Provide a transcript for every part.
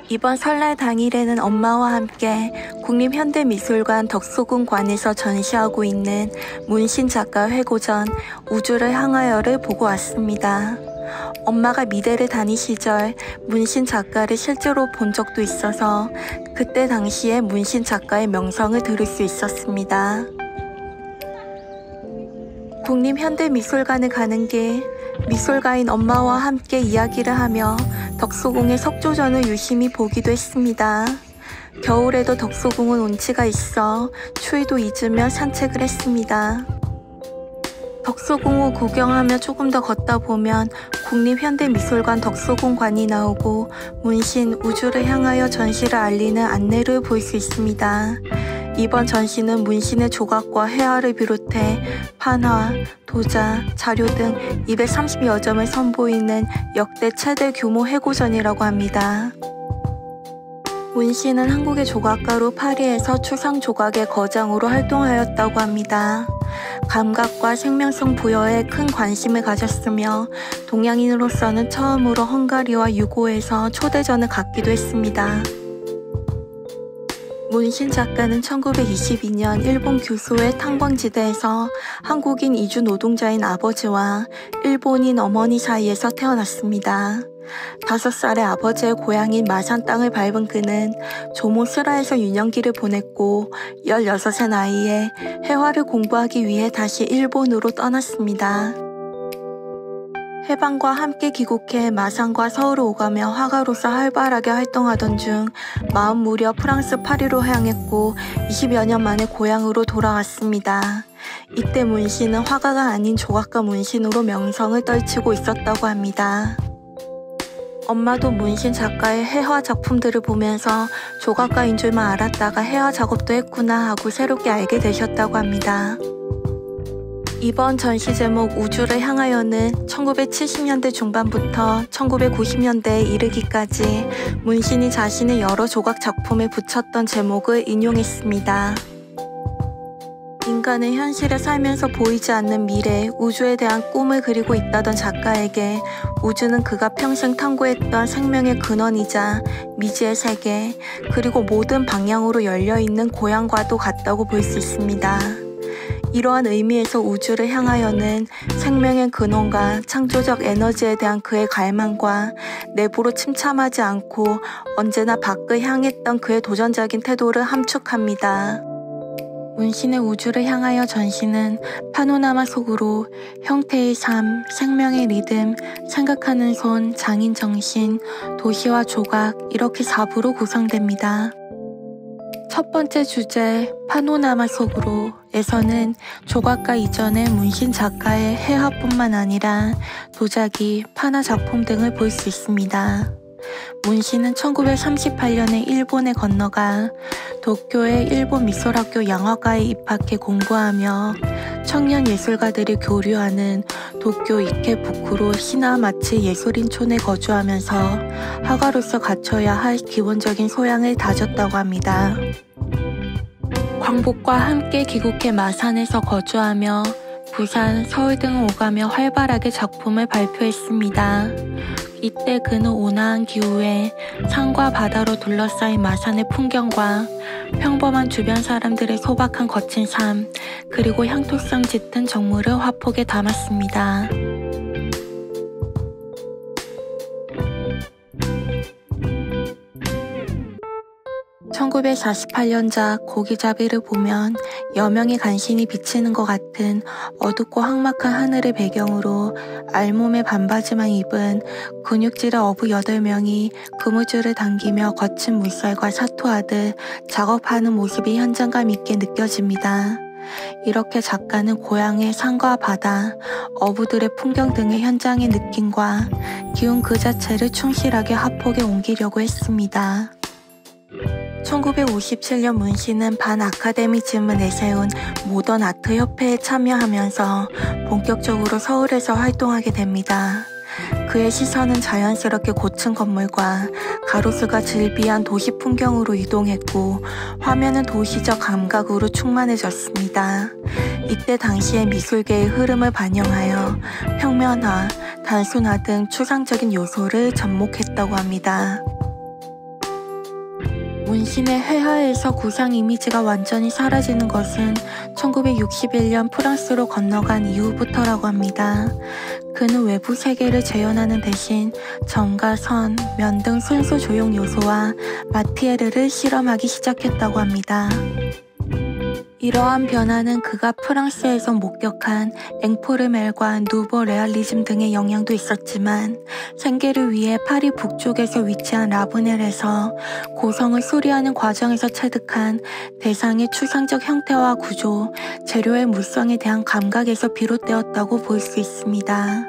이번 설날 당일에는 엄마와 함께 국립현대미술관 덕소궁관에서 전시하고 있는 문신 작가 회고전 우주를 향하여를 보고 왔습니다. 엄마가 미대를 다니 시절 문신 작가를 실제로 본 적도 있어서 그때 당시에 문신 작가의 명성을 들을 수 있었습니다. 국립현대미술관에 가는 길, 미술가인 엄마와 함께 이야기를 하며 덕소궁의 석조전을 유심히 보기도 했습니다. 겨울에도 덕소궁은 운치가 있어 추위도 잊으며 산책을 했습니다. 덕소궁을 구경하며 조금 더 걷다 보면 국립현대미술관 덕소궁관이 나오고 문신 우주를 향하여 전시를 알리는 안내를 볼 수 있습니다. 이번 전시는 문신의 조각과 회화를 비롯해 판화, 도자, 자료 등 230여 점을 선보이는 역대 최대 규모 회고전이라고 합니다. 문신은 한국의 조각가로 파리에서 추상 조각의 거장으로 활동하였다고 합니다. 감각과 생명성 부여에 큰 관심을 가졌으며 동양인으로서는 처음으로 헝가리와 유고에서 초대전을 갖기도 했습니다. 문신 작가는 1922년 일본 규소의 탄광지대에서 한국인 이주 노동자인 아버지와 일본인 어머니 사이에서 태어났습니다. 5살의 아버지의 고향인 마산 땅을 밟은 그는 조모스라에서 유년기를 보냈고 16의 나이에 회화를 공부하기 위해 다시 일본으로 떠났습니다. 해방과 함께 귀국해 마산과 서울을 오가며 화가로서 활발하게 활동하던 중 마흔 무려 프랑스 파리로 향했고 20여 년 만에 고향으로 돌아왔습니다. 이때 문신은 화가가 아닌 조각가 문신으로 명성을 떨치고 있었다고 합니다. 엄마도 문신 작가의 회화 작품들을 보면서 조각가인 줄만 알았다가 회화 작업도 했구나 하고 새롭게 알게 되셨다고 합니다. 이번 전시 제목 우주를 향하여는 1970년대 중반부터 1990년대에 이르기까지 문신이 자신의 여러 조각 작품에 붙였던 제목을 인용했습니다. 인간은 현실에 살면서 보이지 않는 미래, 우주에 대한 꿈을 그리고 있다던 작가에게 우주는 그가 평생 탐구했던 생명의 근원이자 미지의 세계, 그리고 모든 방향으로 열려있는 고향과도 같다고 볼 수 있습니다. 이러한 의미에서 우주를 향하여는 생명의 근원과 창조적 에너지에 대한 그의 갈망과 내부로 침참하지 않고 언제나 밖을 향했던 그의 도전적인 태도를 함축합니다. 문신의 우주를 향하여 전시는 파노라마 속으로 형태의 삶, 생명의 리듬, 생각하는 손, 장인 정신, 도시와 조각 이렇게 4부로 구성됩니다. 첫 번째 주제 파노라마 속으로 에서는 조각가 이전의 문신 작가의 회화뿐만 아니라 도자기, 판화 작품 등을 볼 수 있습니다. 문신은 1938년에 일본에 건너가 도쿄의 일본 미술학교 양화가에 입학해 공부하며 청년 예술가들이 교류하는 도쿄 이케부쿠로 시나마츠 예술인촌에 거주하면서 화가로서 갖춰야 할 기본적인 소양을 다졌다고 합니다. 광복과 함께 귀국해 마산에서 거주하며 부산, 서울 등을 오가며 활발하게 작품을 발표했습니다. 이때 그는 온화한 기후에 산과 바다로 둘러싸인 마산의 풍경과 평범한 주변 사람들의 소박한 거친 삶, 그리고 향토성 짙은 정물을 화폭에 담았습니다. 1948년작 고기잡이를 보면 여명의 간신히 비치는 것 같은 어둡고 삭막한 하늘을 배경으로 알몸에 반바지만 입은 근육질의 어부 8명이 그물줄을 당기며 거친 물살과 사토하듯 작업하는 모습이 현장감 있게 느껴집니다. 이렇게 작가는 고향의 산과 바다, 어부들의 풍경 등의 현장의 느낌과 기운 그 자체를 충실하게 화폭에 옮기려고 했습니다. 1957년 문신은 반아카데미즘을 내세운 모던 아트 협회에 참여하면서 본격적으로 서울에서 활동하게 됩니다. 그의 시선은 자연스럽게 고층 건물과 가로수가 즐비한 도시 풍경으로 이동했고 화면은 도시적 감각으로 충만해졌습니다. 이때 당시의 미술계의 흐름을 반영하여 평면화, 단순화 등 추상적인 요소를 접목했다고 합니다. 문신의 회화에서 구상 이미지가 완전히 사라지는 것은 1961년 프랑스로 건너간 이후부터라고 합니다. 그는 외부 세계를 재현하는 대신 점과 선, 면 등 순수 조형 요소와 마티에르를 실험하기 시작했다고 합니다. 이러한 변화는 그가 프랑스에서 목격한 앵포르멜과 누보 레알리즘 등의 영향도 있었지만 생계를 위해 파리 북쪽에서 위치한 라브넬에서 고성을 수리하는 과정에서 체득한 대상의 추상적 형태와 구조, 재료의 물성에 대한 감각에서 비롯되었다고 볼 수 있습니다.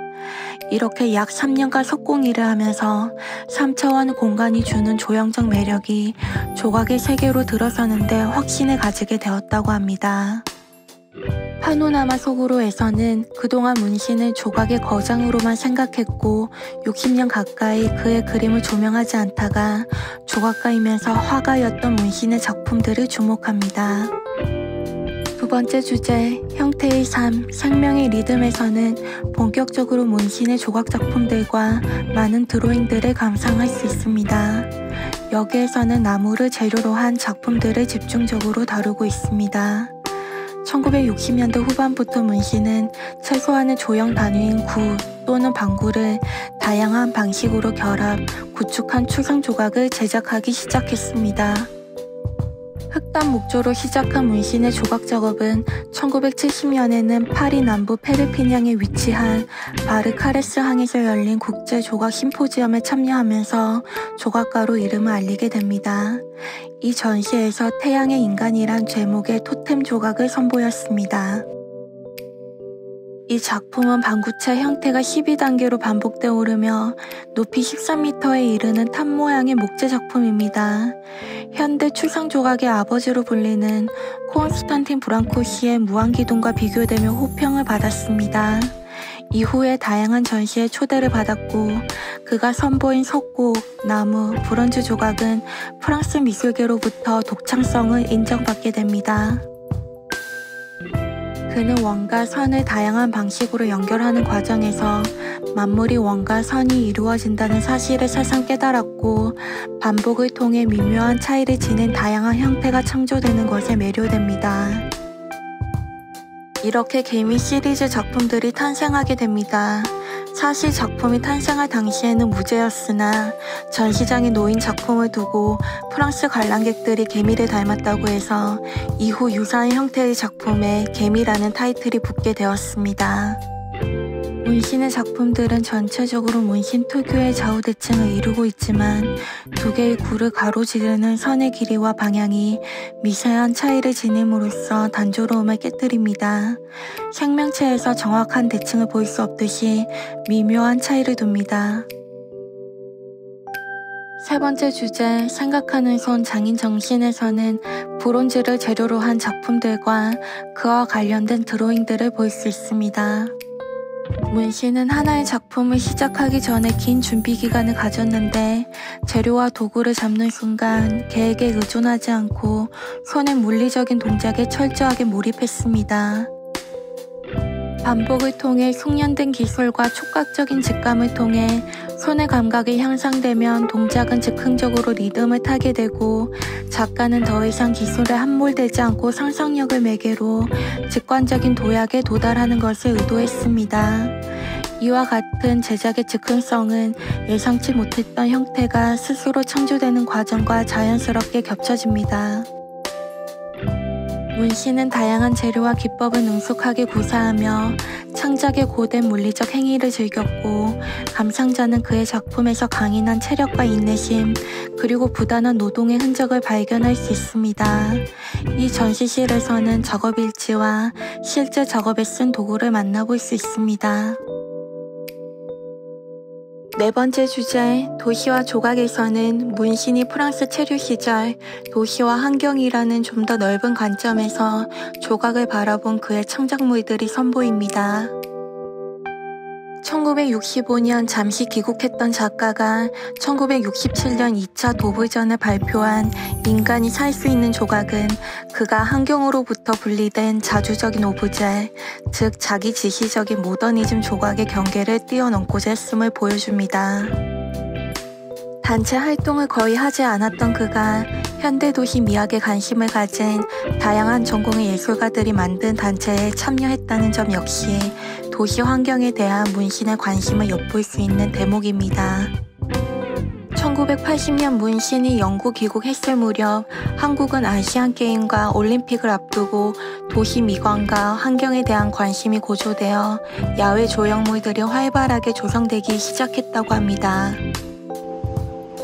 이렇게 약 3년간 석공일을 하면서 3차원 공간이 주는 조형적 매력이 조각의 세계로 들어서는데 확신을 가지게 되었다고 합니다. 파노라마 속으로에서는 그동안 문신을 조각의 거장으로만 생각했고 60년 가까이 그의 그림을 조명하지 않다가 조각가이면서 화가였던 문신의 작품들을 주목합니다. 두 번째 주제, 형태의 삶, 생명의 리듬에서는 본격적으로 문신의 조각 작품들과 많은 드로잉들을 감상할 수 있습니다. 여기에서는 나무를 재료로 한 작품들을 집중적으로 다루고 있습니다. 1960년대 후반부터 문신은 최소한의 조형 단위인 구 또는 방구를 다양한 방식으로 결합, 구축한 추상 조각을 제작하기 시작했습니다. 흑단 목조로 시작한 문신의 조각 작업은 1970년에는 파리 남부 페르피뇽에 위치한 바르카레스 항에서 열린 국제 조각 심포지엄에 참여하면서 조각가로 이름을 알리게 됩니다. 이 전시에서 태양의 인간이란 제목의 토템 조각을 선보였습니다. 이 작품은 방구체 형태가 12단계로 반복되어 오르며 높이 13m에 이르는 탑 모양의 목재 작품입니다. 현대 추상 조각의 아버지로 불리는 콘스탄틴 브랑코시의 무한기둥과 비교되며 호평을 받았습니다. 이후에 다양한 전시에 초대를 받았고 그가 선보인 석고, 나무, 브론즈 조각은 프랑스 미술계로부터 독창성을 인정받게 됩니다. 그는 원과 선을 다양한 방식으로 연결하는 과정에서 만물이 원과 선이 이루어진다는 사실을 새삼 깨달았고 반복을 통해 미묘한 차이를 지닌 다양한 형태가 창조되는 것에 매료됩니다. 이렇게 개미 시리즈 작품들이 탄생하게 됩니다. 사실 작품이 탄생할 당시에는 무죄였으나 전시장에 놓인 작품을 두고 프랑스 관람객들이 개미를 닮았다고 해서 이후 유사한 형태의 작품에 개미라는 타이틀이 붙게 되었습니다. 문신의 작품들은 전체적으로 문신 특유의 좌우대칭을 이루고 있지만 두 개의 구를 가로지르는 선의 길이와 방향이 미세한 차이를 지님으로써 단조로움을 깨뜨립니다. 생명체에서 정확한 대칭을 볼 수 없듯이 미묘한 차이를 둡니다. 세 번째 주제, 생각하는 손 장인 정신에서는 브론즈를 재료로 한 작품들과 그와 관련된 드로잉들을 볼 수 있습니다. 문신은 하나의 작품을 시작하기 전에 긴 준비 기간을 가졌는데 재료와 도구를 잡는 순간 계획에 의존하지 않고 손의 물리적인 동작에 철저하게 몰입했습니다. 반복을 통해 숙련된 기술과 촉각적인 직감을 통해 손의 감각이 향상되면 동작은 즉흥적으로 리듬을 타게 되고 작가는 더 이상 기술에 함몰되지 않고 상상력을 매개로 직관적인 도약에 도달하는 것을 의도했습니다. 이와 같은 제작의 즉흥성은 예상치 못했던 형태가 스스로 창조되는 과정과 자연스럽게 겹쳐집니다. 문신은 다양한 재료와 기법을 능숙하게 구사하며 창작의 고된 물리적 행위를 즐겼고 감상자는 그의 작품에서 강인한 체력과 인내심 그리고 부단한 노동의 흔적을 발견할 수 있습니다. 이 전시실에서는 작업일지와 실제 작업에 쓴 도구를 만나볼 수 있습니다. 네 번째 주제, 도시와 조각에서는 문신이 프랑스 체류 시절 도시와 환경이라는 좀 더 넓은 관점에서 조각을 바라본 그의 창작물들이 선보입니다. 1965년 잠시 귀국했던 작가가 1967년 2차 도불전을 발표한 인간이 살 수 있는 조각은 그가 환경으로부터 분리된 자주적인 오브제, 즉 자기 지시적인 모더니즘 조각의 경계를 뛰어넘고자 했음을 보여줍니다. 단체 활동을 거의 하지 않았던 그가 현대도시 미학에 관심을 가진 다양한 전공의 예술가들이 만든 단체에 참여했다는 점 역시 도시 환경에 대한 문신의 관심을 엿볼 수 있는 대목입니다. 1980년 문신이 영국 귀국했을 무렵 한국은 아시안게임과 올림픽을 앞두고 도시 미관과 환경에 대한 관심이 고조되어 야외 조형물들이 활발하게 조성되기 시작했다고 합니다.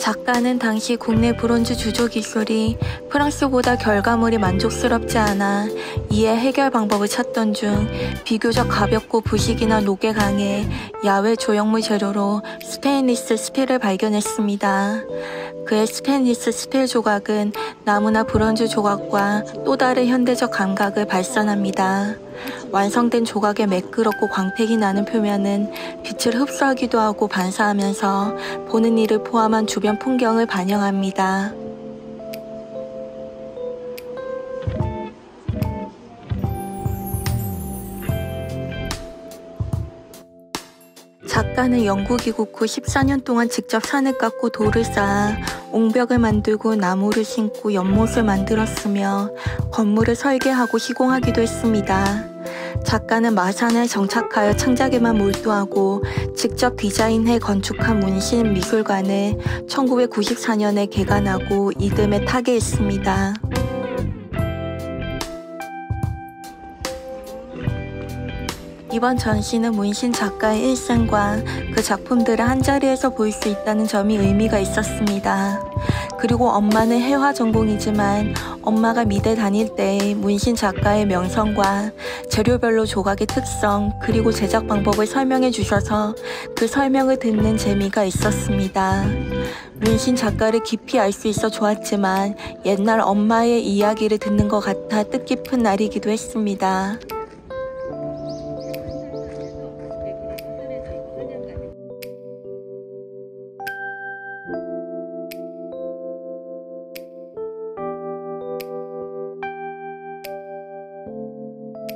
작가는 당시 국내 브론즈 주조 기술이 프랑스보다 결과물이 만족스럽지 않아 이에 해결 방법을 찾던 중 비교적 가볍고 부식이나 녹에 강해 야외 조형물 재료로 스테인리스 스필을 발견했습니다. 그의 스테인리스 스필 조각은 나무나 브론즈 조각과 또 다른 현대적 감각을 발산합니다. 완성된 조각의 매끄럽고 광택이 나는 표면은 빛을 흡수하기도 하고 반사하면서 보는 이를 포함한 주변 풍경을 반영합니다. 작가는 영국 귀국 후 14년 동안 직접 산을 깎고 돌을 쌓아 옹벽을 만들고 나무를 심고 연못을 만들었으며 건물을 설계하고 시공하기도 했습니다. 작가는 마산에 정착하여 창작에만 몰두하고 직접 디자인해 건축한 문신 미술관을 1994년에 개관하고 이듬해 타계했습니다. 이번 전시는 문신 작가의 일생과 그 작품들을 한자리에서 볼 수 있다는 점이 의미가 있었습니다. 그리고 엄마는 회화 전공이지만 엄마가 미대 다닐 때의 문신 작가의 명성과 재료별로 조각의 특성 그리고 제작 방법을 설명해 주셔서 그 설명을 듣는 재미가 있었습니다. 문신 작가를 깊이 알 수 있어 좋았지만 옛날 엄마의 이야기를 듣는 것 같아 뜻깊은 날이기도 했습니다.